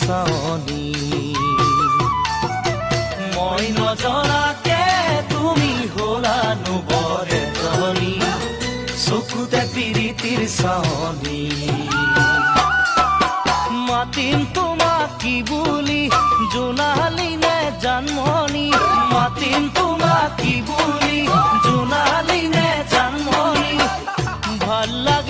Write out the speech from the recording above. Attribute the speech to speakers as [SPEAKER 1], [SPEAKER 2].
[SPEAKER 1] চাৱনি মই নজনাকে তুমি হলানো বৰ এজনী চকুতে প্ৰীতিৰ চাৱনি মাতিম তোমাক কি বুলি জোনালী নে জানমণি মাতিম তোমাক কি বুলি জোনালী নে